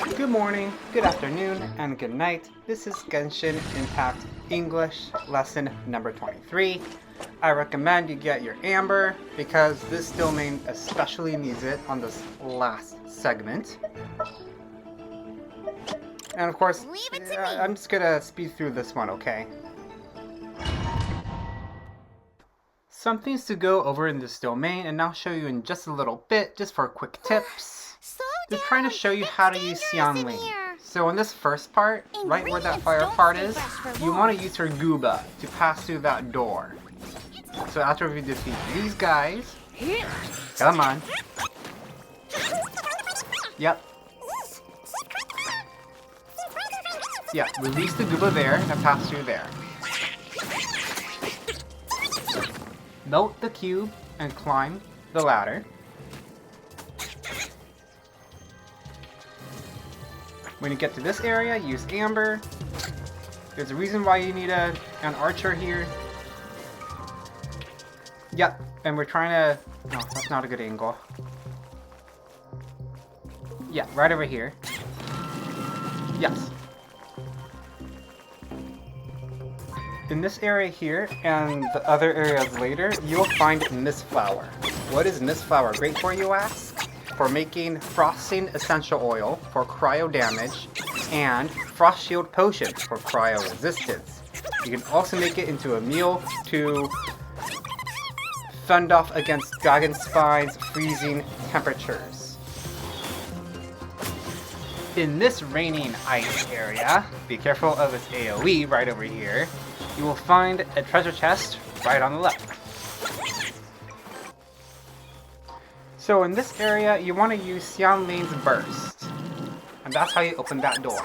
Good morning, good afternoon, and good night. This is Genshin Impact English lesson number 23. I recommend you get your Amber because this domain especially needs it on this last segment. And of course, I'm just gonna speed through this one, okay? Some things to go over in this domain, and I'll show you in just a little bit, just for quick tips. They're trying to show you how to use Xiangling. So in this first part, right where that fire part is, you want to use her Gooba to pass through that door. So after we defeat these guys, come on. Yep. Yeah, release the Gooba there and pass through there. Melt the cube and climb the ladder. When you get to this area, use Amber. There's a reason why you need an archer here. Yep, and we're trying to... No, that's not a good angle. Yeah, right over here. Yes. In this area here, and the other areas later, you'll find Mistflower. What is Mistflower great for, you ask? For making frosting essential oil for cryo damage, and frost shield potion for cryo resistance. You can also make it into a meal to fend off against dragon spine's freezing temperatures. In this raining ice area, be careful of its AoE right over here, you will find a treasure chest right on the left. So in this area, you want to use Xiangling's Burst. And that's how you open that door.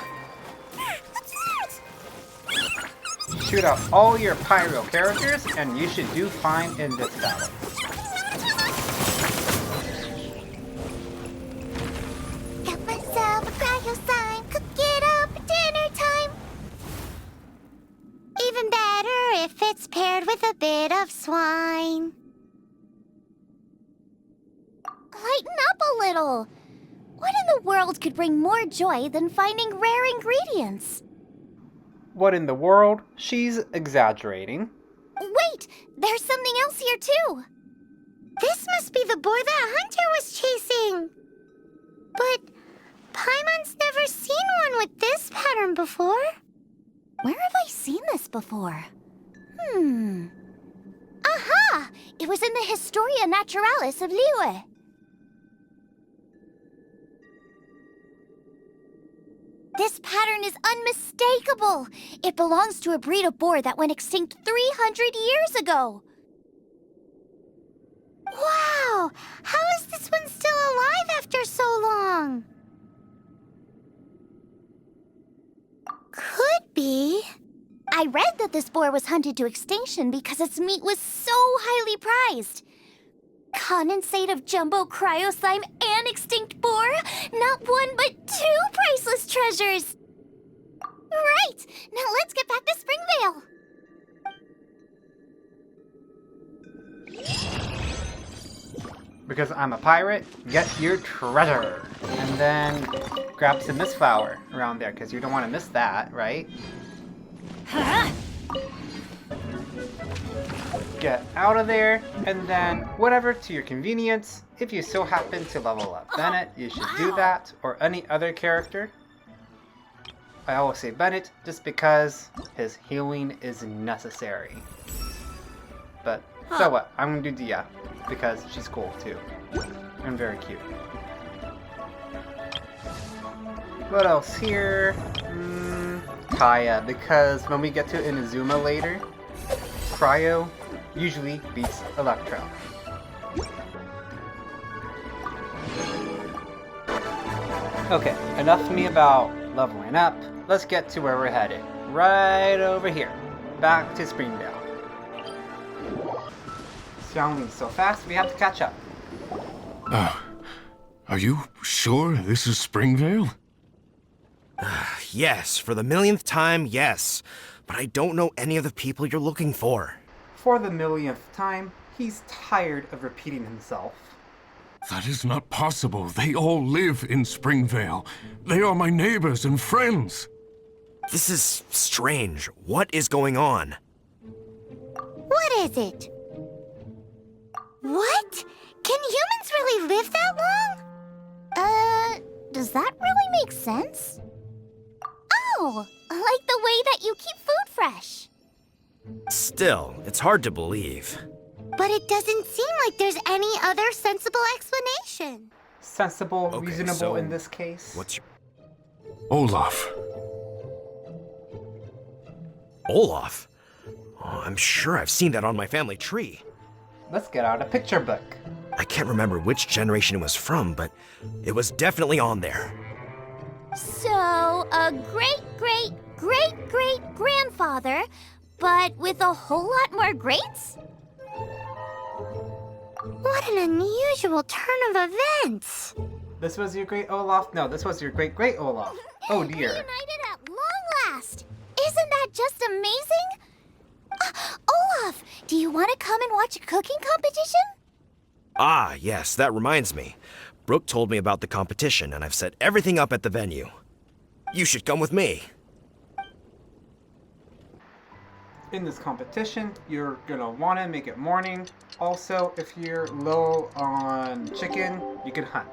Shoot out all your Pyro characters, and you should do fine in this battle. Got myself a cryo sign, cook it up at dinner time. Even better if it's paired with a bit of swine. Lighten up a little. What in the world could bring more joy than finding rare ingredients? What in the world? She's exaggerating. Wait, there's something else here too. This must be the boar that Hunter was chasing. But Paimon's never seen one with this pattern before. Where have I seen this before? Aha! It was in the Historia Naturalis of Liyue. This pattern is unmistakable. It belongs to a breed of boar that went extinct 300 years ago. Wow! How is this one still alive after so long? Could be. I read that this boar was hunted to extinction because its meat was so highly prized. Condensate of jumbo cryo slime and extinct boar? Not one but two priceless treasures! Right! Now let's get back to Springvale! Because I'm a pirate, get your treasure! And then grab some Mistflower around there, because you don't want to miss that, right? Huh? Get out of there, and then whatever to your convenience. If you so happen to level up Bennett, you should do that, or any other character. I always say Bennett just because his healing is necessary. But so what? I'm gonna do Dia because she's cool too and very cute. What else here? Kaya, because when we get to Inazuma later, Cryo usually beats Electro. Okay, enough of me about leveling up. Let's get to where we're headed. Right over here. Back to Springdale. Xiangling's so fast, we have to catch up. Are you sure this is Springvale? Yes, for the millionth time, yes. But I don't know any of the people you're looking for. For the millionth time, he's tired of repeating himself. That is not possible. They all live in Springvale. They are my neighbors and friends. This is strange. What is going on? What is it? What? Can humans really live that long? Does that really make sense? Oh, like the way that you keep food fresh. Still, it's hard to believe. But it doesn't seem like there's any other sensible explanation. Sensible, Okay, reasonable so in this case. What's your... Olaf. Olaf? Oh, I'm sure I've seen that on my family tree. Let's get out a picture book. I can't remember which generation it was from, but it was definitely on there. So, a great-great-great-great-grandfather, but with a whole lot more greats? What an unusual turn of events! This was your great Olaf? No, this was your great Olaf. Oh dear. Reunited at long last! Isn't that just amazing? Olaf, do you want to come and watch a cooking competition? Ah, yes, that reminds me. Brooke told me about the competition, and I've set everything up at the venue. You should come with me. In this competition, you're gonna wanna make it morning. Also, if you're low on chicken, you can hunt.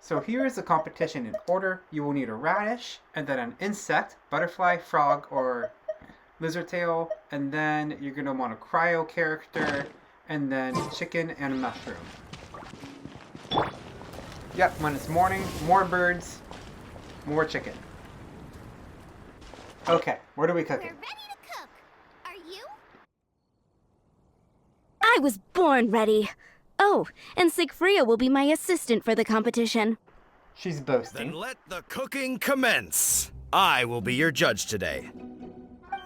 So here is the competition in order. You will need a radish, and then an insect, butterfly, frog, or lizard tail, and then you're gonna want a cryo character, and then chicken and a mushroom. Yep, when it's morning, more birds, more chicken. Okay, what are we We're cooking? ready to cook. Are you? I was born ready. Oh, and Sigfria will be my assistant for the competition. She's Then boasting. let the cooking commence. I will be your judge today.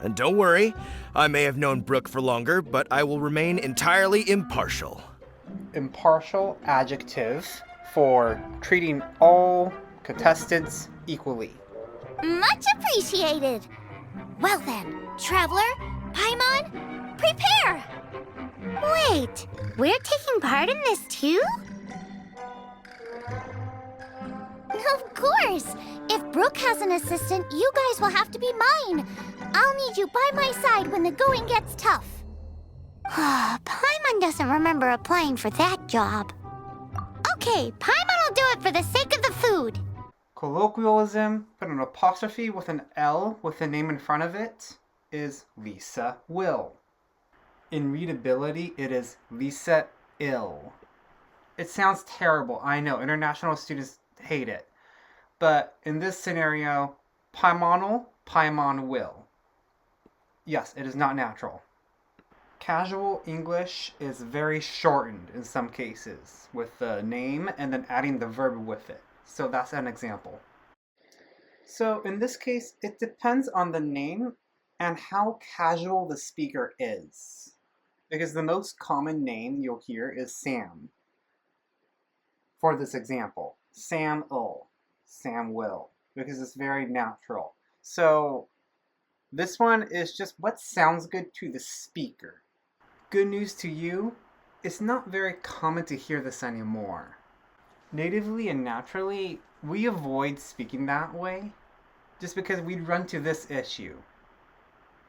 And don't worry, I may have known Brooke for longer, but I will remain entirely impartial. Impartial adjective for treating all contestants equally. Much appreciated. Well then, Traveler, Paimon, prepare! Wait, we're taking part in this too? Of course! If Brooke has an assistant, you guys will have to be mine. I'll need you by my side when the going gets tough. Paimon doesn't remember applying for that job. Okay, Paimon will do it for the sake of the food. Colloquialism, put an apostrophe with an L with a name in front of it, is Lisa will. In readability, it is Lisa ill. It sounds terrible, I know, international students hate it. But in this scenario, Paimonal, Paimon will. Yes, it is not natural. Casual English is very shortened in some cases, with the name and then adding the verb with it. So that's an example. So in this case, it depends on the name and how casual the speaker is. Because the most common name you'll hear is Sam. For this example, Sam will, Sam will, because it's very natural. So this one is just what sounds good to the speaker. Good news to you, it's not very common to hear this anymore. Natively and naturally, we avoid speaking that way just because we'd run to this issue.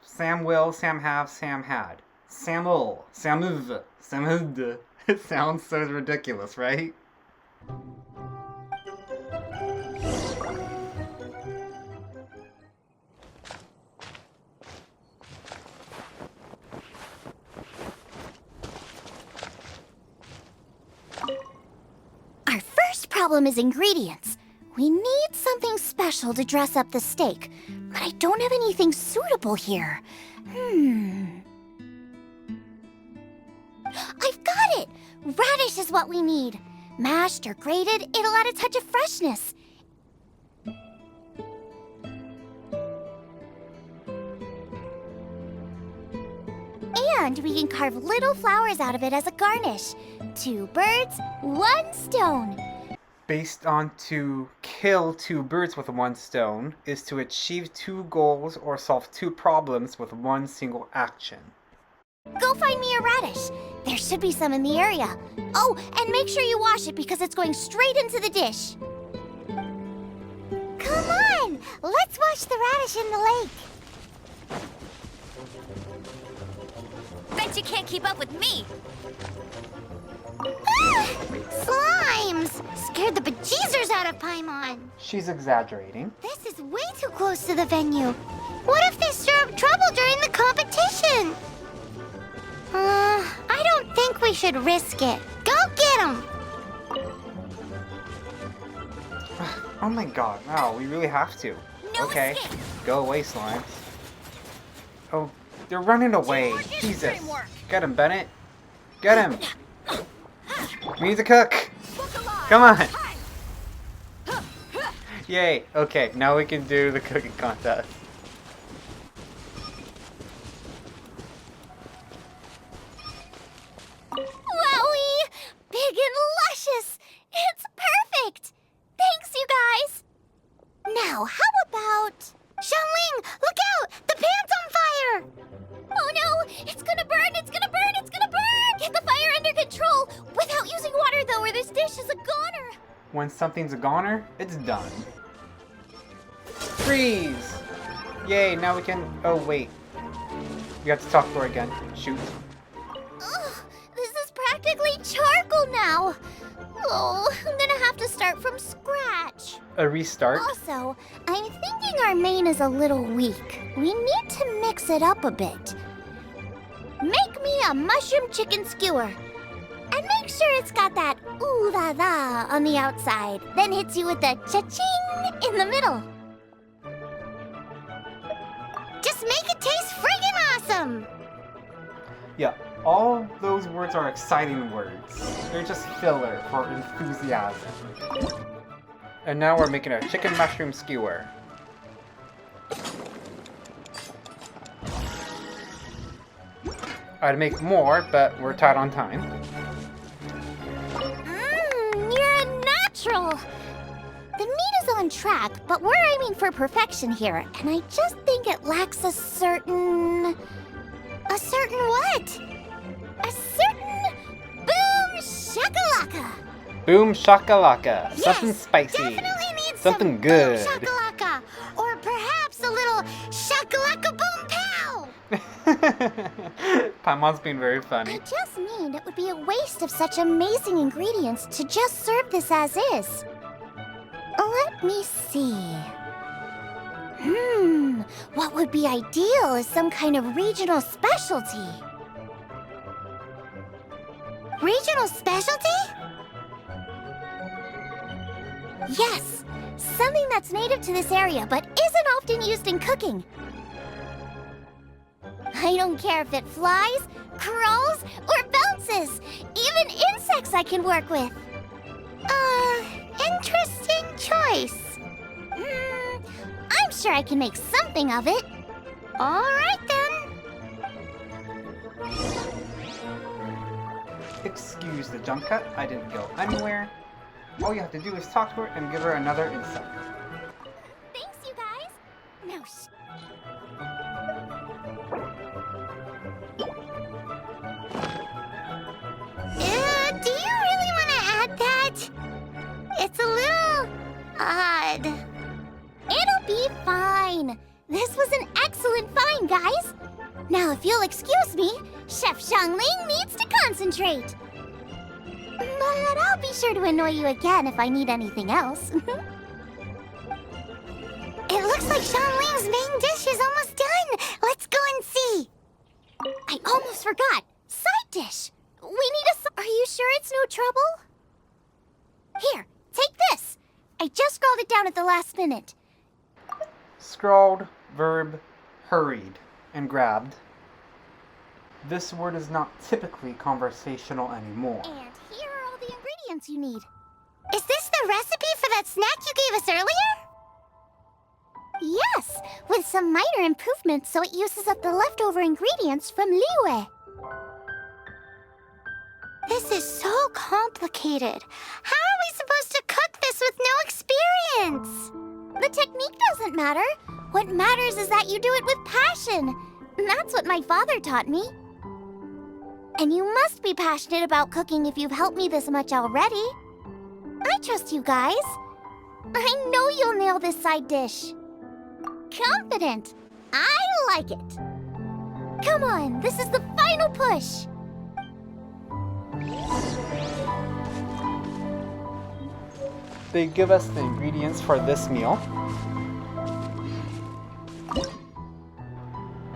Sam will, Sam have, Sam had. Samul, Samuv, Samud. It sounds so ridiculous, right? Our first problem is ingredients. We need something special to dress up the steak, but I don't have anything suitable here. I've got it! Radish is what we need. Mashed or grated, it'll add a touch of freshness. And we can carve little flowers out of it as a garnish. 2 birds, 1 stone. Based on to kill 2 birds with 1 stone is to achieve 2 goals or solve 2 problems with 1 single action. Go find me a radish. There should be some in the area. Oh, and make sure you wash it because it's going straight into the dish. Come on! Let's wash the radish in the lake. Bet you can't keep up with me. Ah! Slimes! Scared the bejeezers out of Paimon. She's exaggerating. This is way too close to the venue. What if they stir up trouble during the competition? I don't think we should risk it. Go get them! Oh my god, wow, we really have to. No Okay, escape. go away, slimes. Oh, they're running away. Teamwork is Jesus. teamwork. Get him, Bennett. Get him. We need to cook. Look alive. Come on. Hi. Yay. Okay, now we can do the cooking contest. Wowie! Big and luscious! It's perfect! Thanks, you guys! Now, how about... Xiangling, look out! The pan's on fire! Oh no! It's gonna burn! It's gonna burn! It's gonna burn! Get the fire under control! Without using water, though, or this dish is a goner! When something's a goner, it's done. Freeze! Yay, now we can... Oh, wait. We have to talk to her again. Shoot. Ugh, this is practically charcoal now! Oh, I'm gonna have to start from scratch. A restart. Also, I'm thinking our main is a little weak. We need to mix it up a bit. Make me a mushroom chicken skewer. And make sure it's got that ooh la la on the outside. Then hits you with the cha-ching in the middle. Just make it taste friggin' awesome! Yeah, all those words are exciting words. They're just filler for enthusiasm. And now we're making a chicken mushroom skewer. I'd make more, but we're tight on time. You're a natural! The meat is on track, but we're aiming for perfection here, and I just think it lacks a certain... A certain what? A certain... Boom shakalaka! Boom shakalaka. Something Yes, spicy. Definitely needs Something some good. Boom shakalaka! Or perhaps a little shakalaka boom pow! Paimon's being very I funny. just mean it would be a waste of such amazing ingredients to just serve this as is. Let me see. What would be ideal is some kind of regional specialty. Regional specialty? Yes, something that's native to this area but isn't often used in cooking. I don't care if it flies, crawls, or bounces. Even insects I can work with. Interesting choice. I'm sure I can make something of it. All right, then. Excuse the jump cut. I didn't go anywhere. All you have to do is talk to her and give her another insight. Thanks, you guys. Now, do you really want to add that? It's a little odd. It'll be fine. This was an excellent find, guys. Now, if you'll excuse me, Chef Xiangling needs to concentrate. But I'll be sure to annoy you again if I need anything else. It looks like Xiangling's main dish is almost done. Let's go and see. I almost forgot. Side dish. We need a... Are you sure it's no trouble? Here, take this. I just scrawled it down at the last minute. Scrawled, verb, hurried, and grabbed. This word is not typically conversational anymore. And here are all the ingredients you need. Is this the recipe for that snack you gave us earlier? Yes, with some minor improvements so it uses up the leftover ingredients from Liyue. This is so complicated. How are we supposed to cook this with no experience? The technique doesn't matter. What matters is that you do it with passion. That's what my father taught me. And you must be passionate about cooking if you've helped me this much already. I trust you guys. I know you'll nail this side dish. Confident. I like it. Come on, this is the final push. They give us the ingredients for this meal.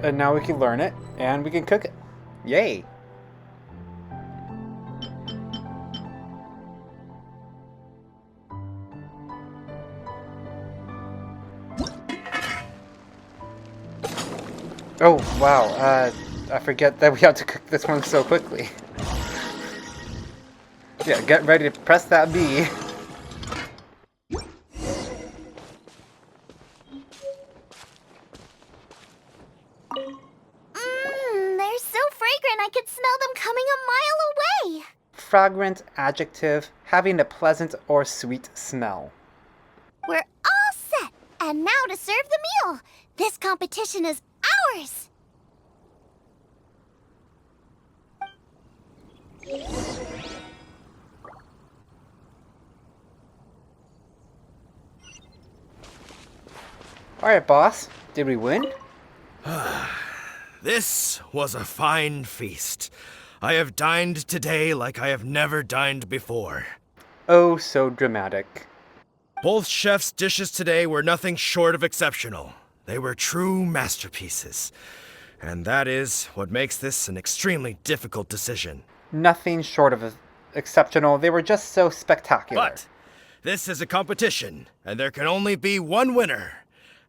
And now we can learn it, and we can cook it. Yay! Oh, wow, I forget that we have to cook this one so quickly. Yeah, get ready to press that B. They're so fragrant I could smell them coming a mile away. Fragrant adjective, having a pleasant or sweet smell. We're all set, and now to serve the meal. This competition is ours. Alright, boss. Did we win? This was a fine feast. I have dined today like I have never dined before. Oh, so dramatic. Both chefs' dishes today were nothing short of exceptional. They were true masterpieces. And that is what makes this an extremely difficult decision. Nothing short of exceptional. They were just so spectacular. But this is a competition, and there can only be one winner.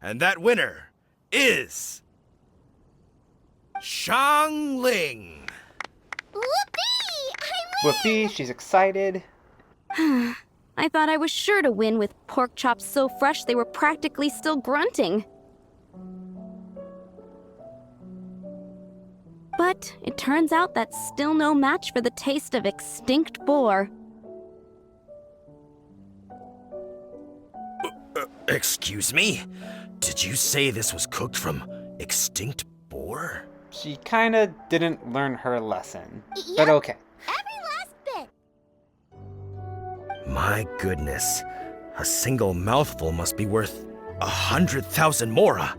And that winner is Xiangling. Whoopee! I win! Whoopee, she's excited. I thought I was sure to win with pork chops so fresh they were practically still grunting. But it turns out that's still no match for the taste of extinct boar. Excuse me? Did you say this was cooked from extinct boar? She kinda didn't learn her lesson. Yep. But okay. Every last bit. My goodness. A single mouthful must be worth 100,000 mora.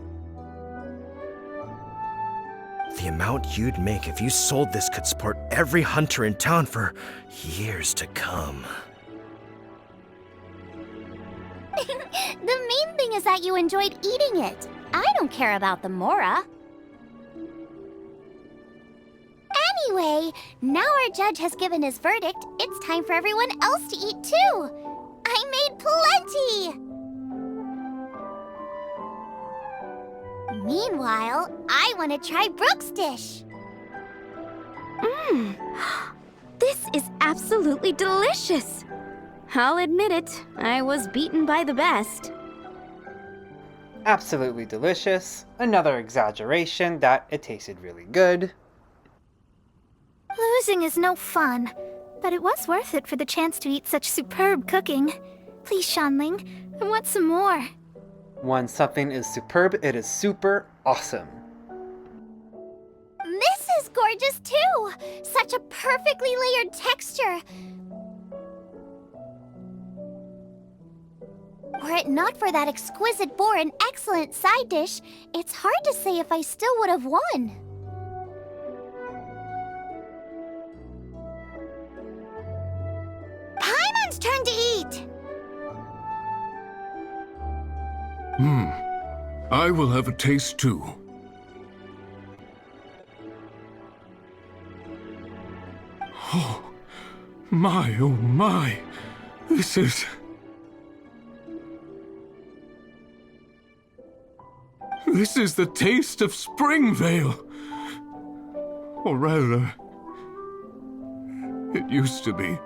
The amount you'd make if you sold this could support every hunter in town for years to come. The main thing is that you enjoyed eating it. I don't care about the mora. Anyway, now our judge has given his verdict. It's time for everyone else to eat too. I made plenty! Meanwhile, I want to try Brooke's dish. This is absolutely delicious. I'll admit it, I was beaten by the best. Absolutely delicious. Another exaggeration that it tasted really good. Losing is no fun, but it was worth it for the chance to eat such superb cooking. Please, Xiangling, I want some more. When something is superb, it is super awesome. This is gorgeous too! Such a perfectly layered texture. Were it not for that exquisite boar and excellent side dish, it's hard to say if I still would have won. Paimon's turn to eat! I will have a taste too. Oh my. This is... This is the taste of Springvale. Or rather, it used to be.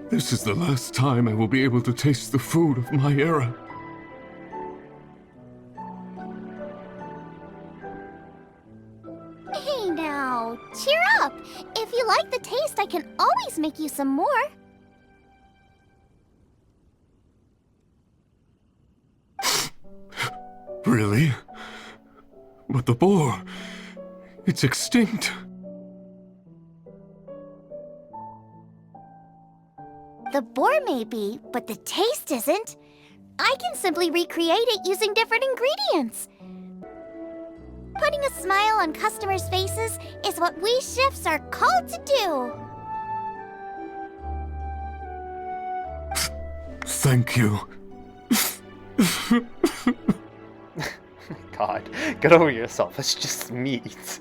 This is the last time I will be able to taste the food of my era. Hey now, cheer up! If you like the taste, I can always make you some more. Really? But the boar... It's extinct. The boar may be, but the taste isn't. I can simply recreate it using different ingredients. Putting a smile on customers' faces is what we chefs are called to do. Thank you. God, get over yourself. It's just meat.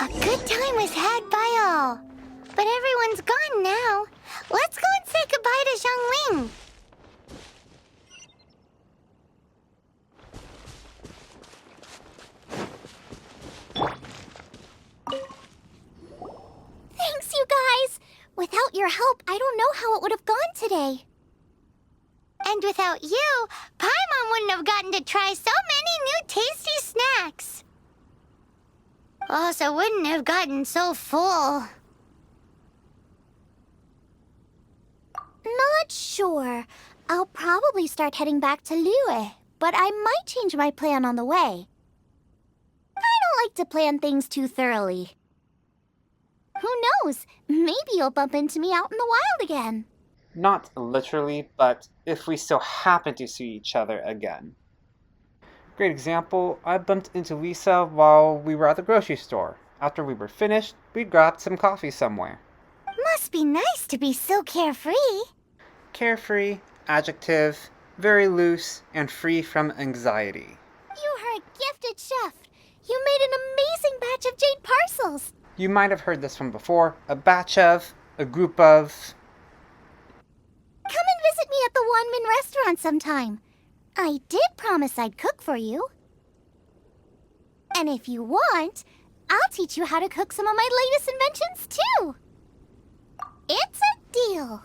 A good time was had by all. But everyone's gone now. Let's go and say goodbye to Xiangling. Thanks, you guys. Without your help, I don't know how it would have gone today. And without you, Paimon wouldn't have gotten to try so many new tasty snacks. Also wouldn't have gotten so full. Not sure. I'll probably start heading back to Liyue, but I might change my plan on the way. I don't like to plan things too thoroughly. Who knows? Maybe you'll bump into me out in the wild again. Not literally, but if we still happen to see each other again. Great example, I bumped into Lisa while we were at the grocery store. After we were finished, we grabbed some coffee somewhere. Must be nice to be so carefree. Carefree, adjective, very loose, and free from anxiety. You are a gifted chef. You made an amazing batch of jade parcels. You might have heard this one before. A batch of, a group of... Come and visit me at the Wanmin restaurant sometime. I did promise I'd cook for you. And if you want, I'll teach you how to cook some of my latest inventions too. It's a deal.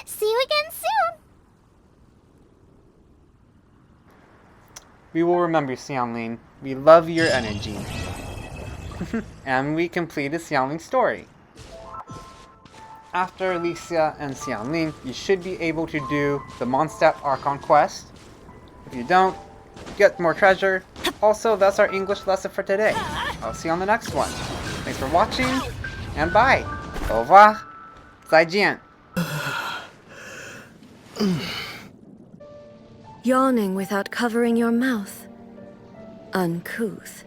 See you again soon. We will remember Xiangling. We love your energy. And we completed Xiangling's story. After Alicia and Xiangling, you should be able to do the Mondstadt Archon quest. If you don't, get more treasure. Also, that's our English lesson for today. I'll see you on the next one. Thanks for watching, and bye. Au revoir. 再见. Yawning without covering your mouth. Uncouth.